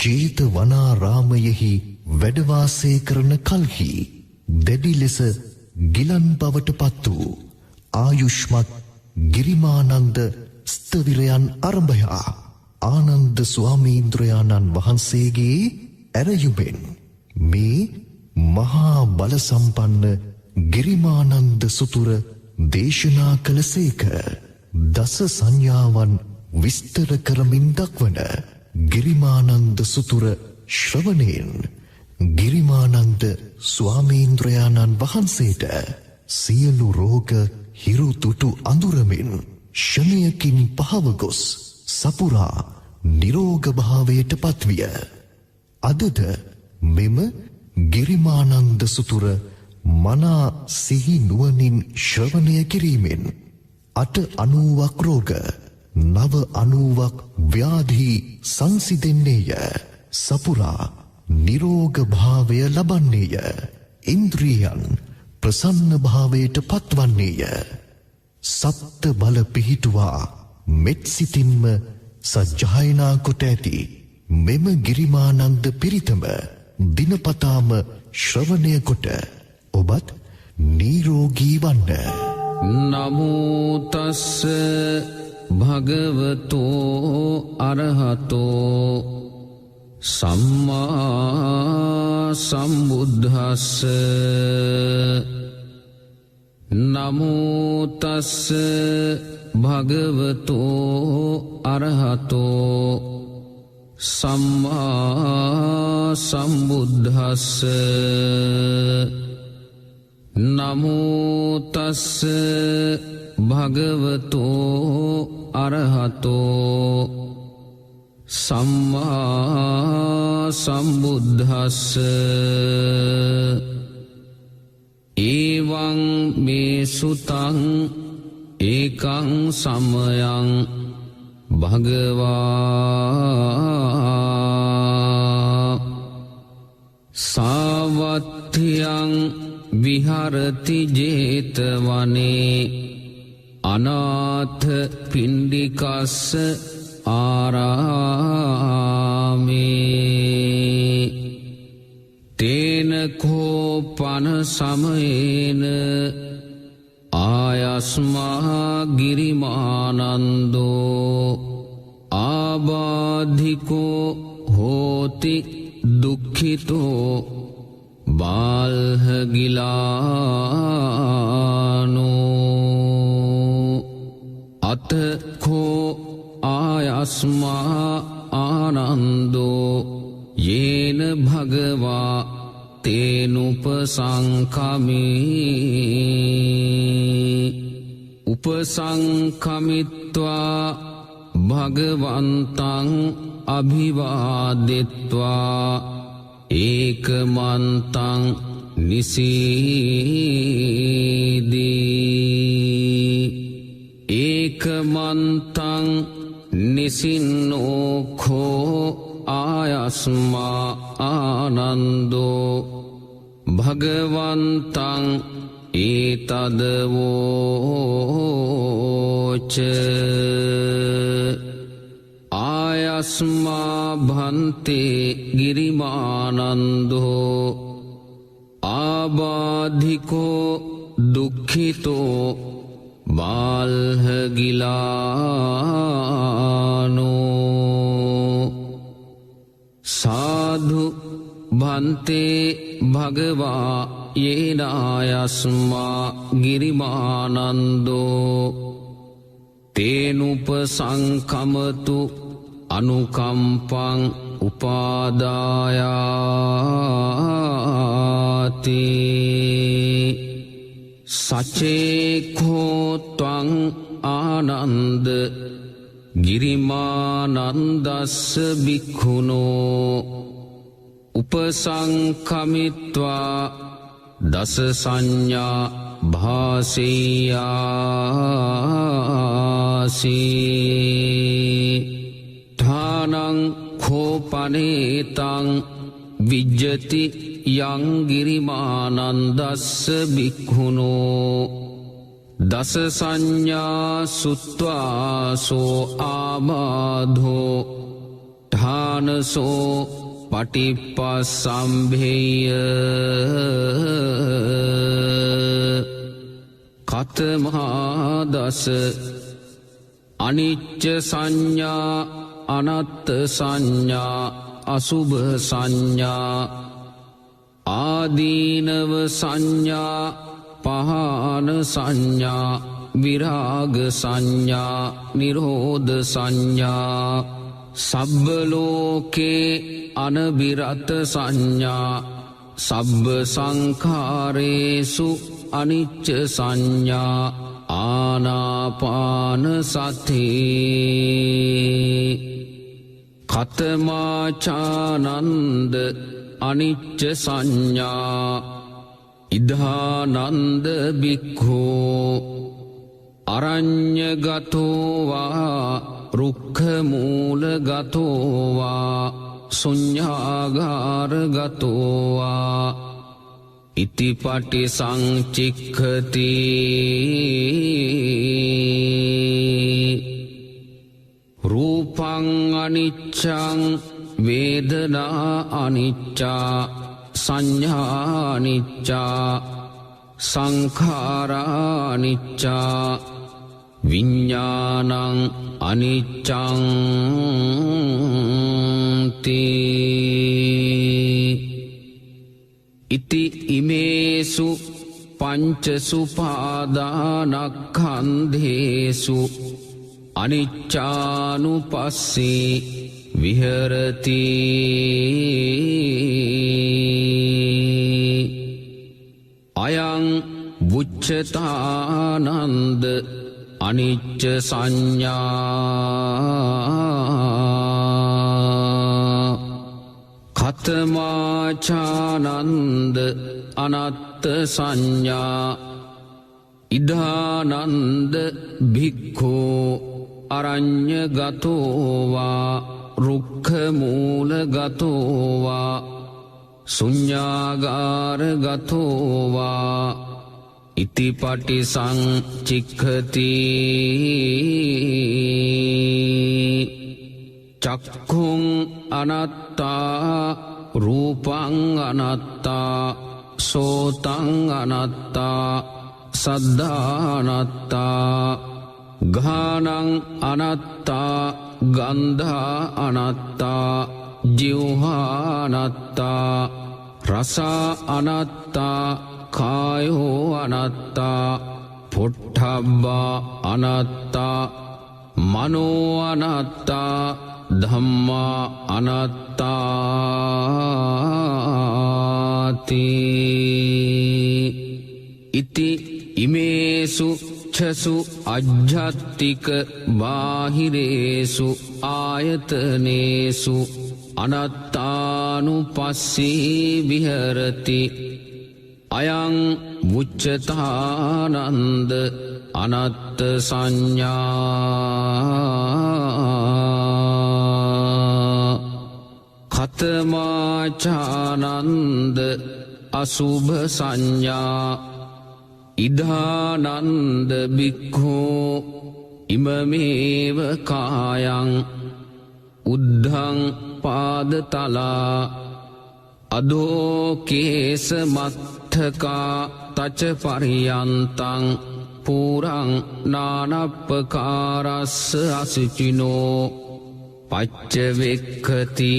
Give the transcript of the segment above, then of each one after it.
ජේතවනාරාමයෙහි වැඩ වාසය කරන කල්හි දැඩි ලෙස ගිලන් බවට පත් වූ ආයුෂ්මත් ගිරිමානන්ද ස්ථවිරයන් අරඹයා ආනන්ද ස්වාමීන්ද්‍රයාණන් වහන්සේගේ ඇරයුමෙන් මේ මහා බල සම්පන්න ගිරිමානන්ද සුතුර දේශනා කළසේක. දස සංඥාවන් විස්තර කරමින් දක්වන ගිරිමානන්ද සුතුර ශ්‍රවණයෙන් ගිරිමානන්ද ස්වාමීන්ද්‍රයාණන් වහන්සේට සියලු රෝග හිරුතුටු අඳුරමින් ශනයකින් පහව ගොස් සපුරා නිරෝග භාවයට පත්විය. අදද මෙම ගිරිමානන්ද සුතුර මනා සිහි නුවණින් ශ්‍රවණය කිරීමෙන් 890ක් රෝග 990ක් ව්‍යාධි සංසිඳෙන්නේය. සපුරා නිරෝග භාවය ලබන්නේය. ඉන්ද්‍රියයන් ප්‍රසන්න භාවයට පත්වන්නේය. සත්ත බල පිහිටුවා මෙත් සිතින්ම සජ්ජායනා කොට ඇති මෙම ගිරිමානන්ද පිරිතම දිනපතාම ශ්‍රවණය කොට ඔබත් නිරෝගී වන්න. නමෝ තස්ස භගවතෝ අරහතෝ සම්මා සම්බුද්දස්ස. නමෝ තස්ස භගවතෝ අරහතෝ සම්මා සම්බුද්දස්ස. නමෝ තස්ස භගවතෝ අරහතෝ සම්මා සම්බුද්දස්ස. ඒවං මේ සුතං ඒකං සමයං භගවා සාවත්ථියං විහරති ජේතවනේ අනාථ පිණ්ඩිකස්ස ආරාමේ තේන කෝපන සමයේන ආයස්මා ගිරිමානන්දෝ ආබාධිකෝ හෝති දුක්ඛිතෝ බාල්හගිලානෝ අතකෝ ආයස්මා ආනන්දෝ යේන භගවා තේනුපසංඛමී උපසංඛමිත්වා භගවන්තං අභිවාදෙත්වා ඒකමන්තං නිසීදී ඒකමන්තං නිසින්නෝඛෝ ආයස්මා ආනන්දෝ භගවන්තං ඒතදවෝච ආයස්මා භන්තේ ගිරිමානන්දෝ ආබාධිකෝ දුක්ඛිතෝ බාල්හගිලානෝ සාධු භන්තේ භගවා යේනායස්මා ගිරිමානන්දෝ තේනුපසංඛමතු අනුකම්පං උපාදායාති සචේඛෝ ත්වං ආනන්ද ගිරිමානන්දස්ස භික්ඛුනෝ උපසංඛමිත්වා දස සංඥා භාසෙයාසී ඨානං khෝපනේතං විජ්ජති යං ගිරිමානන්දස්ස භික්ඛුනෝ දස සංඥා සුත්වාසෝ ආමාධෝ ඨාන මානසෝ පටිපස්සම්භේය කතමහාදස අනිච්ච සංඥා අනත්ත සංඥා අසුභ සංඥා ආදීනව සංඥා පහන සංඥා විරාග සංඥා නිරෝධ සංඥා සබ්බ ලෝකේ අනබිරත සංඥා සබ්බ සංඛාරේසු අනිච්ච සංඥා ආනාපාන සති කතමාචානන්ද අනිච්ච සංඥා ඉද්ධානන්ද බික්ඛෝ අරඤ්ඤගතෝවා රුක්ඛමූලගතෝවා ශුඤ්ඤාගාරගතෝවා ඉතිපටි සංචික්ඛති රූපං අනිච්ඡං වේදනා අනිච්චා සංඥා අනිච්චා සංඛාරා අනිච්චා විඤ්ඤාණං අනිච්ඡං තී ඉති ඉමේසු පංචසු පාදානක්ඛන්ධේසු අනිච්ඡානුපස්සී විහෙරති අයං වුච්ඡතානන්ද අනිච්ච සංඥා කතමාචානන්ද අනත්ත සංඥා ඉදානන්ද භික්ඛෝ අරඤ්ඤගතෝවා රුක්ඛමූලගතෝවා ශුඤ්ඤාගාරගතෝවා ඉතිපටි සංචික්ඛති චක්ඛුං අනත්තා රූපං අනත්තා සෝතං අනත්තා සද්ධානත්තා ගානං අනත්තා ගන්ධා අනත්තා ජීවහානත්තා රසා අනත්තා කායෝ අනත්තා පොට්ඨබ්බා අනත්තා මනෝ අනත්තා ධම්මා අනත්තාති ඉති ඉමේසු චසු අජ්ජත්තික බාහිරේසු ආයතනේසු අනත්තානුපස්සී විහෙරති අයං වුච්ඡතානන්ද අනත්ත සංඥා කතමාචානන්ද අසුභ සංඥා ඉදානන්ද බික්ඛෝ ඉමමේව කායං උද්ධං පාදතලා අදෝ කේස මත්තකා තච පරියන්තං පුරං නානප්පකාරස්ස අසුචිනෝ පච්ච වෙක්ඛති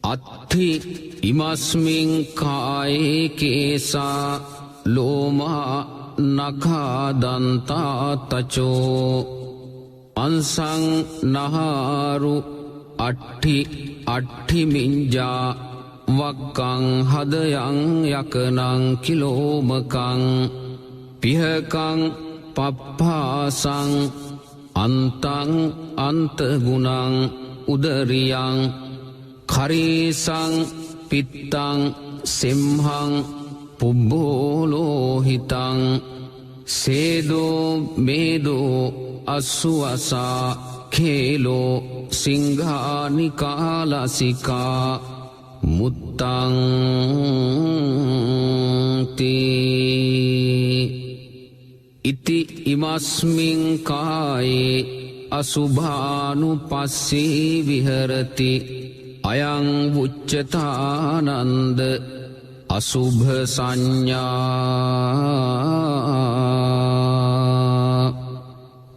අත්ථි ඉමස්මින් කායේ කේසා ලෝමා නඛා දන්තා තචෝ අංසං නහාරු අට්ඨි මිඤ්ජා වක්කං හදයන් යකනං කිලෝමකං පිහකං පප්පාසං අන්තං අන්තගුණං උදරියං කරේසං පිත්තං සිම්හං පුබ්බෝලෝහිතං සේදෝ මේදෝ අස්සුවසා කේලෝ සිංහානිකාලසිකා මුත්තං තී ඉති ඉමස්මින් කායේ අසුභානුපස්සී විහරති අයං උච්චතානන්ද අසුභ සංඥා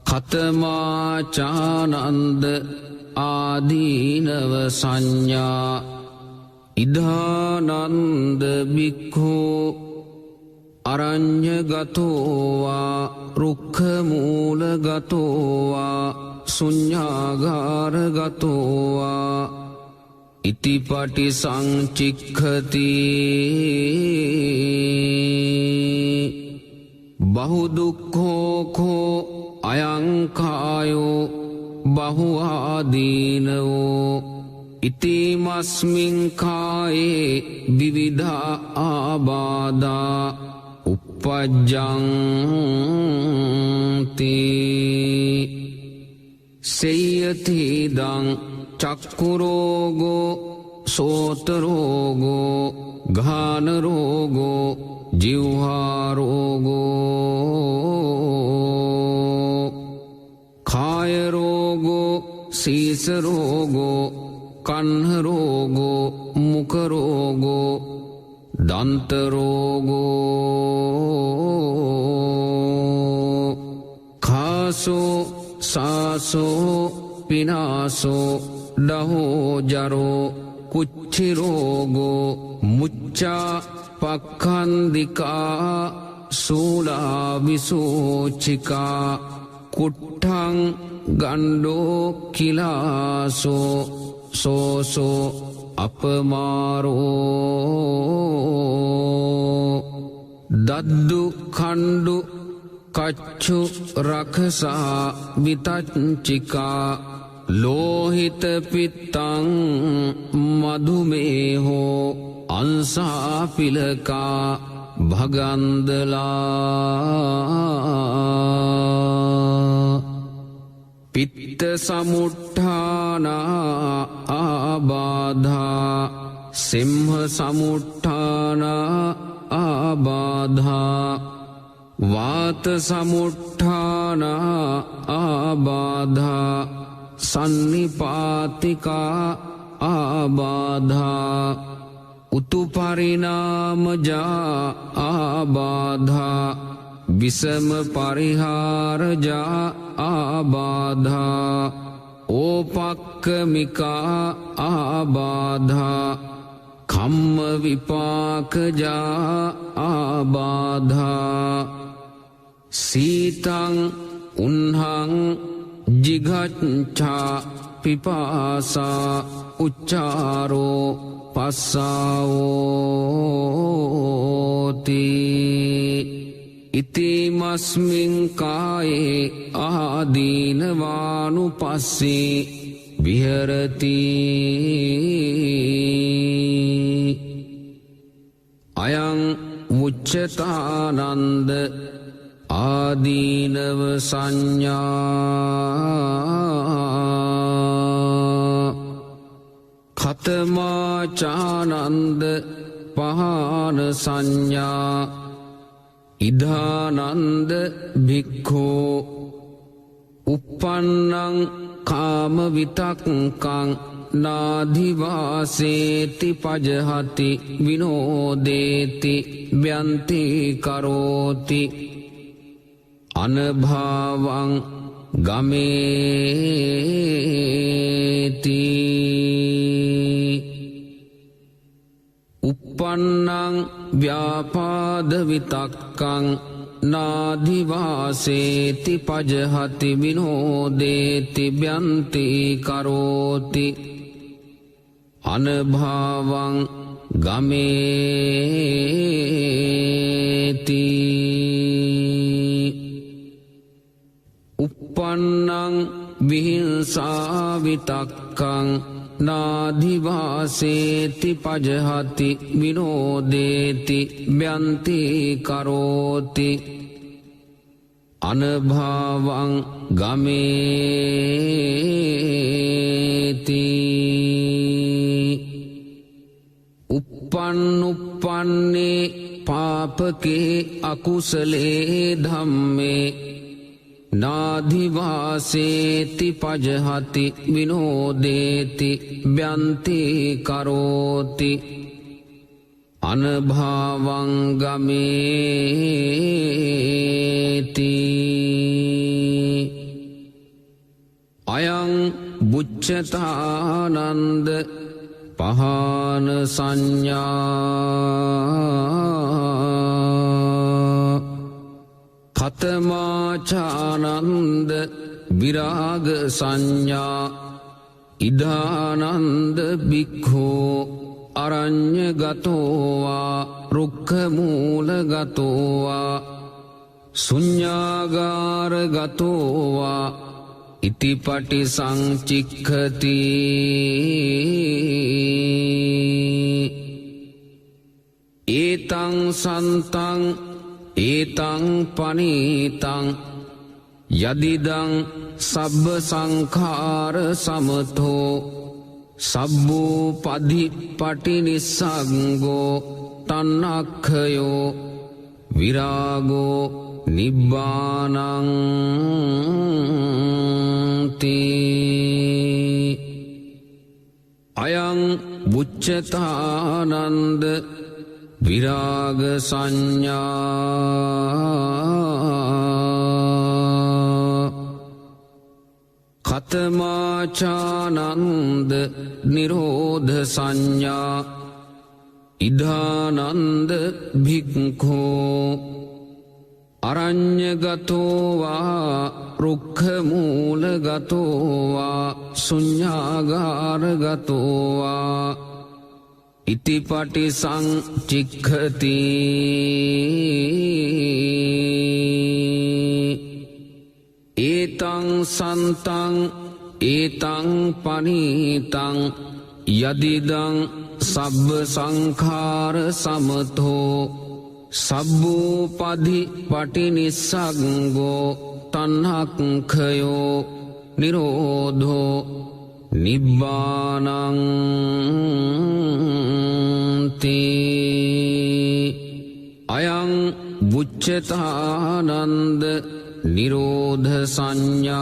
කතමාචානන්ද ආදීනව සංඥා ඉදානන්ද බික්ඛෝ අරඤ්ඤගතෝවා රුක්ඛමූලගතෝවා ශුඤ්ඤාගාරගතෝවා ඉතිපටි සංචික්ඛති බහුදුක්ඛෝ කෝ අයං කායෝ බහුආදීනෝ ඉතිමස්මින් කායේ විවිධා ආබාධා uppajjanti සේයතිදං චක්කුරෝගෝ සෝතරෝගෝ ගානරෝගෝ ජීවහාරෝගෝ කායරෝගෝ සීසරෝගෝ කන්හරෝගෝ මුකරෝගෝ දන්තරෝගෝ කාසෝ සාසෝ පිනාසෝ ඩහෝජරෝ කුච්චිරෝගෝ මුච්චා පක්ඛන්දිකා සූලාවිසෝචිකා කුට්ටං ගණ්ඩෝ කිලාසෝ සෝසෝ අපමාරෝ දද්දු කණ්ඩු කච්චු රකසා විතච්චිකා ලෝහිත පිත්තං මදුමේහෝ අංසාපිලකා භගන්දලා පිත්ත සමුට්ඨානා ආබාධා සිම්හ සමුට්ඨානා ආබාධා වාත සමුට්ඨානා ආබාධා සන්නිපාතිකා ආබාධා උතුපරිණාමජා ආබාධා විසම පරිහාරජා ආබාධා ඕපක්කමිකා ආබාධා කම්ම විපාකජා ආබාධා සීතං උන්හං ජිගච්ඡා පිපාසා උච්චාරෝ පස්සාවෝති ඉතිමස්මින් කායේ ආදීනවානුපස්සී විහරති අයං උච්චතානන්ද ආදීනව සංඥා කතමාචානන්ද පහන සංඥා ඉදානන්ද භික්ඛෝ uppannං කාම විතක්කං නාධිවාසේති පජහති විනෝදේති ව්‍යන්ති කරෝති අනභාවං ගමේති uppannං ව්‍යාපාද විතක්කං නාධිවාසේති පජහති විනෝදේති ව්‍යන්ති කරෝති අනභාවං ගමේති uppannං විහිංසා විතක්කං නාධිවාසේති පජහති විනෝදේති ව්‍යන්ති කරෝති අනභාවං ගමේති uppannuppanne පාපකේ අකුසලේ ධම්මේ නාධිවාසේති පජහති විනෝදේති බ්‍යන්ති කරෝති අනභාවං ගමේති අයං බුච්චතානන්ද පහාන සංඥා කතමාචානන්ද විරාග සංඥා ඉදානන්ද බික්ඛෝ අරඤ්ඤගතෝවා රුක්ඛමූලගතෝවා ශුඤ්ඤාගාරගතෝවා ඉතිපටි සංචික්ඛති ඒතං සන්තං ඒතං පනීතං යදිදං සබ්බ සංඛාර සමතෝ සබ්බෝ පදිපටි නිස්සග්ගෝ තන්නක්ඛයෝ විරාගෝ නිබ්බානං තී අයං බුච්චතානන්ද විරාග සංඥා කතමාචානන්ද නිරෝධ සංඥා ඉදානන්ද භික්ඛෝ අරඤ්ඤගතෝවා රුක්ඛමූලගතෝවා ශුඤ්ඤාගාරගතෝවා ඉතිපටි සංචික්ඛති ඒතං සන්තං ඒතං පනීතං යදිදං සබ්බ සංඛාර සමතෝ සබ්බෝ පදිපටි නිස්සග්ගෝ තණ්හක්ඛයෝ නිරෝධෝ නිබ්බානං තී අයං බුච්චතානන්ද නිරෝධ සංඥා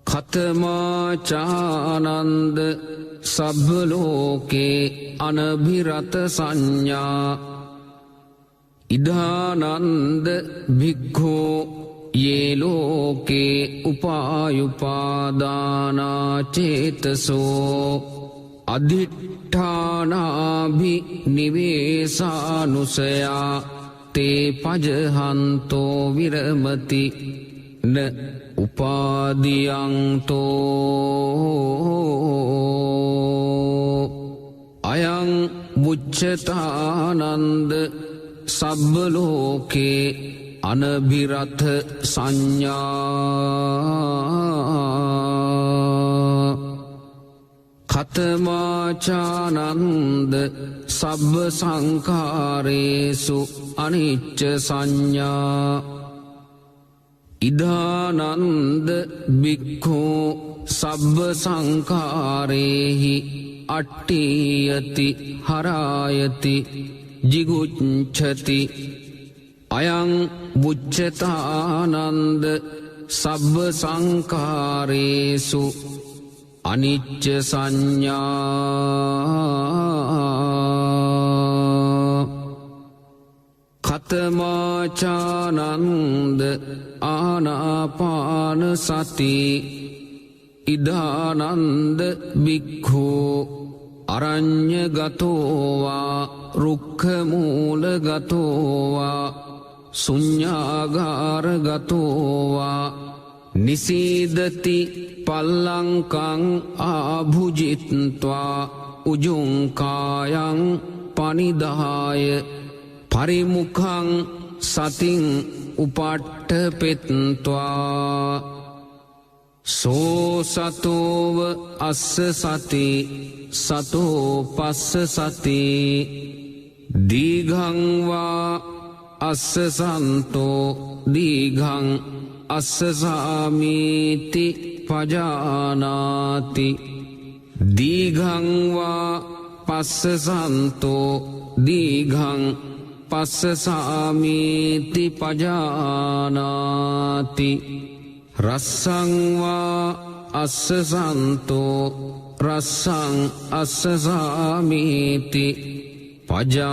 කතමාචානන්ද සබ්බ ලෝකේ අනභිරත සංඥා ඉදානන්ද භික්ඛෝ යේ ලෝකේ උපායුපාදානා චේතසෝ අදිඨානාභි නිවේසානුසයා තේ පජහන්තෝ විරමති න උපාදියන්තෝ අයං මුච්ඡතානන්ද සබ්බ ලෝකේ අනභිරත සංඥා කතමාචානන්ද සබ්බ සංඛාරේසු අනිච්ච සංඥා ඉදානන්ද බික්ඛෝ සබ්බ සංඛාරේහි අට්ඨියති හරායති ජිගුච්ඡති අයං බුච්ඡතානන්ද සබ්බ සංඛාරේසු අනිච්ච සංඥා කතමාචානන්ද ආනාපාන සති ඉදානන්ද බික්ඛෝ අරඤ්ඤගතෝවා රුක්ඛමූලගතෝවා ශුඤ්ඤාගාරගතෝවා නිසීදති පල්ලංකං ආභුජිත්වා උජුං කායං පනිදාය පරිමුඛං සතින් උපට්ඨපෙත්වා සෝ සතෝව අස්ස සති සතෝ පස්ස සති දීඝං වා අස්ස සන්තෝ දීඝං අස්ස සාමීති පජානාති දීඝං වා පස්සසන්තෝ දීඝං පස්සසාමීති පජානාති රස්සං වා අස්සසන්තෝ රස්සං අස්සසාමීති පජානාති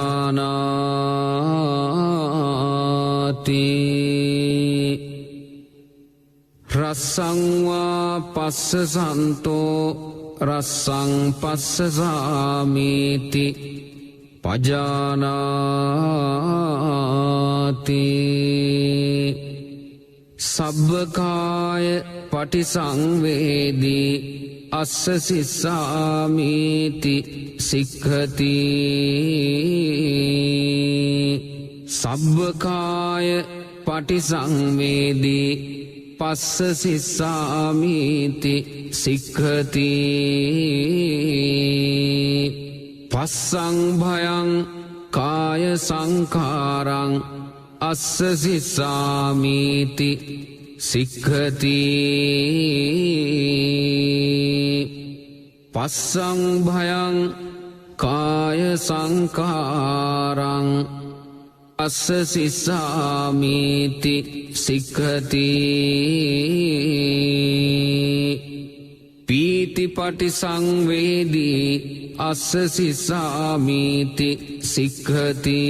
රස්සං වා පස්සසන්තෝ රස්සං පස්සසාමීති පජානාති සබ්බකාය පටිසංවේදී අස්ස සිස්සාමීති සික්ඛති සබ්බකාය පටිසංවේදී පස්ස සිස්සාමීති සික්ඛති පස්සං භයං කාය සංඛාරං අස්ස සිස්සාමීති සික්ඛති පස්සං භයං කාය සංඛාරං අස්ස සිස්සාමීති සික්ඛති පීතිපටි සංවේදී අස්ස සිස්සාමීති සික්ඛති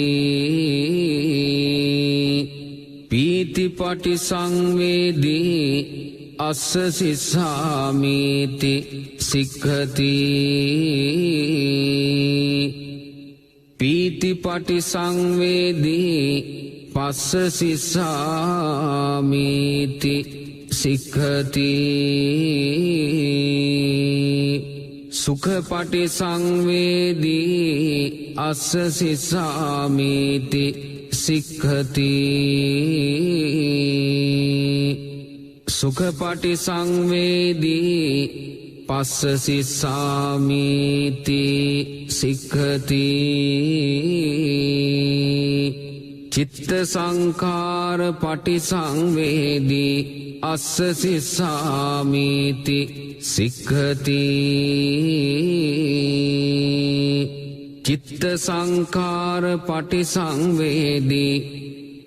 පීතිපටි සංවේදී අස්ස සිස්සාමීති සික්ඛති පීතිපටි සංවේදී පස්ස සිස්සාමීති සික්ඛති සුඛපටි සංවේදී අස්ස සිස්සාමීති සික්ඛති සුඛපටි සංවේදී පස්ස සිස්සාමීති සික්ඛති චිත්ත සංඛාර පටි සංවේදී අස්ස සිස්සාමීති සික්ඛති චිත්ත සංඛාර පටි සංවේදී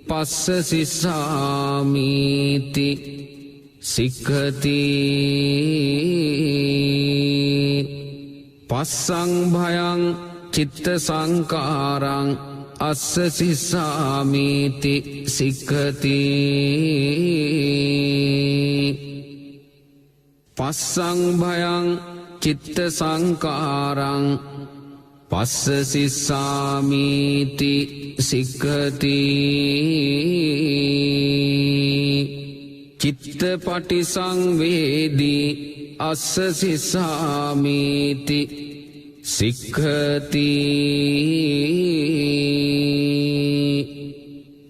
පස්ස සිස්සාමීති සික්ඛති පස්සං භයං චිත්ත සංඛාරං අස්ස සිස්සාමීති සික්ඛති පස්සං භයං චිත්ත සංඛාරං පස්ස සිස්සාමීති සික්ඛති චිත්තපටි සංවේදී අස්ස සිස්සාමීති සික්ඛති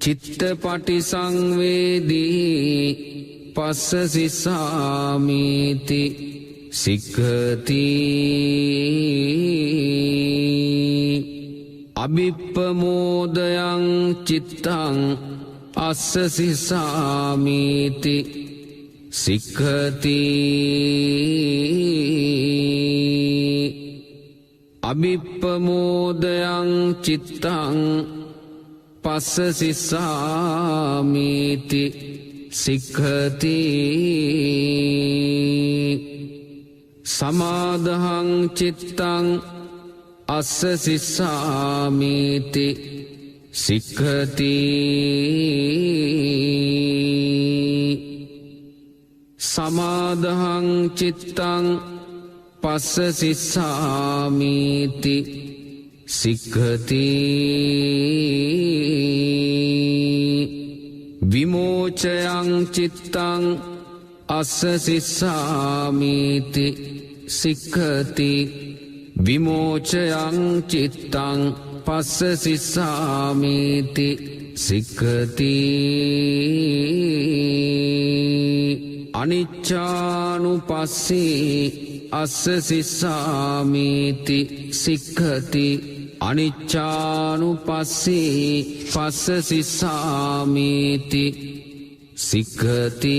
චිත්තපටි සංවේදී පස්ස සිස්සාමීති සික්ඛති අභිප්පමෝදයං චිත්තං අස්ස සිස්සාමීති සික්ඛති අභිප්පමෝදයං චිත්තං පස්ස සිස්සාමීති සික්ඛති සමාදහං චිත්තං අස්ස සිස්සාමීති සික්ඛති සමාදහං චිත්තං පස්ස සිස්සාමීති සික්ඛති විමෝචයං චිත්තං අස්ස සිස්සාමීති සික්ඛති විමෝචයං චිත්තං පස්ස සිස්සාමීති සික්ඛති අනිච්ඡානුපස්සී අස්ස සිස්සාමීති සික්ඛති අනිච්ඡානුපස්සී පස්ස සිස්සාමීති සික්ඛති